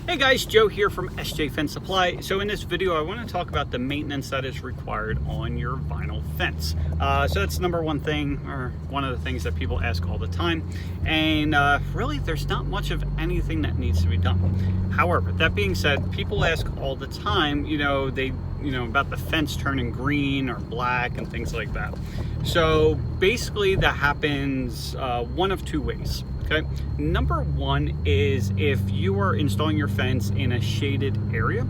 Hey guys, Joe here from SJ Fence Supply. So in this video, I want to talk about the maintenance that is required on your vinyl fence. So that's number one thing, or one of the things that people ask all the time. And really, there's not much of anything that needs to be done. However, that being said, people ask all the time, about the fence turning green or black and things like that. So basically that happens one of two ways. Okay, number one is if you are installing your fence in a shaded area,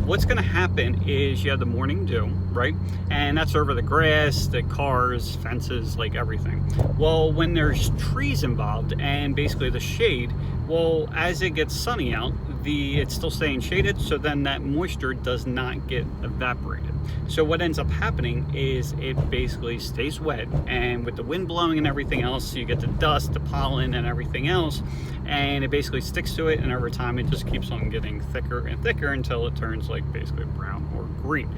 what's going to happen is you have the morning dew, right? And that's over the grass, the cars, fences, like everything. Well, when there's trees involved and basically the shade, well, as it gets sunny out, it's still staying shaded, so then that moisture does not get evaporated. So what ends up happening is it basically stays wet, and with the wind blowing and everything else, you get the dust, the pollen and everything else, and it basically sticks to it, and over time it just keeps on getting thicker and thicker until it turns like basically brown or green.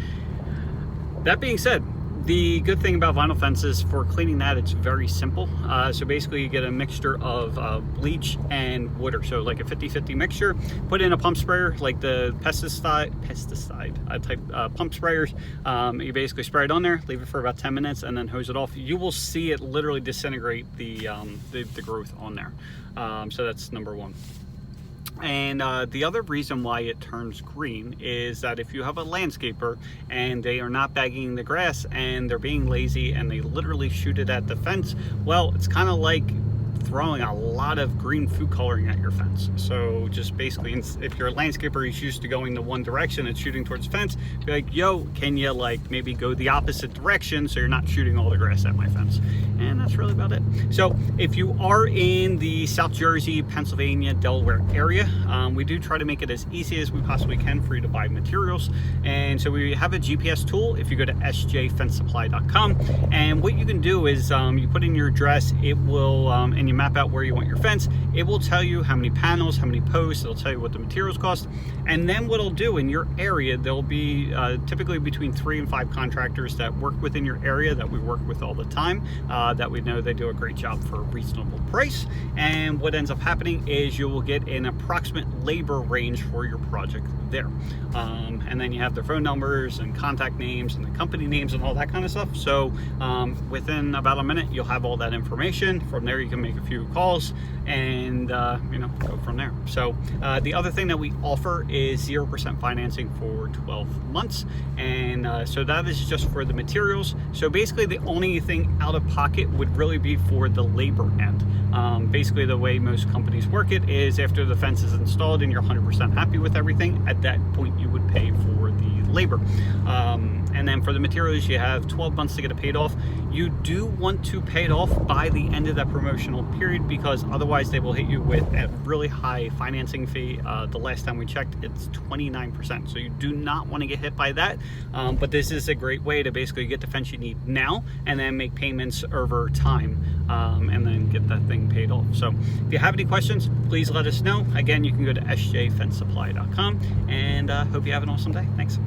That being said, the good thing about vinyl fences, for cleaning that, it's very simple. So basically you get a mixture of bleach and water. So like a 50-50 mixture, put in a pump sprayer, like the pesticide type pump sprayers. You basically spray it on there, leave it for about 10 minutes, and then hose it off. You will see it literally disintegrate the growth on there. So that's number one. And the other reason why it turns green is that if you have a landscaper and they are not bagging the grass and they're being lazy and they literally shoot it at the fence, well, it's kind of like throwing a lot of green food coloring at your fence. So just basically, if your landscaper is used to going the one direction and shooting towards the fence, be like, yo, can you like maybe go the opposite direction so you're not shooting all the grass at my fence? And that's really about it. So if you are in the South Jersey, Pennsylvania, Delaware area, we do try to make it as easy as we possibly can for you to buy materials. And so we have a GPS tool. If you go to sjfencesupply.com, and what you can do is you put in your address, it will, and you map out where you want your fence. It will tell you how many panels, how many posts. It'll tell you what the materials cost. And then what it'll do in your area, there'll be typically between 3 and 5 contractors that work within your area that we work with all the time, that we know they do a great job for a reasonable price. And what ends up happening is you will get an approximate labor range for your project there. And then you have their phone numbers and contact names and the company names and all that kind of stuff. So within about a minute, you'll have all that information. From there, you can make a few calls and go from there. So the other thing that we offer is 0% financing for 12 months. And so that is just for the materials. So basically the only thing out of pocket would really be for the labor end. Basically the way most companies work it is after the fence is installed and you're 100% happy with everything, at that point you would pay for the labor. And then for the materials, you have 12 months to get it paid off. You do want to pay it off by the end of that promotional period, because otherwise they will hit you with a really high financing fee. The last time we checked, it's 29%. So you do not want to get hit by that. But this is a great way to basically get the fence you need now and then make payments over time, and then get that thing paid off. So if you have any questions, please let us know. Again, you can go to sjfencesupply.com, and hope you have an awesome day. Thanks.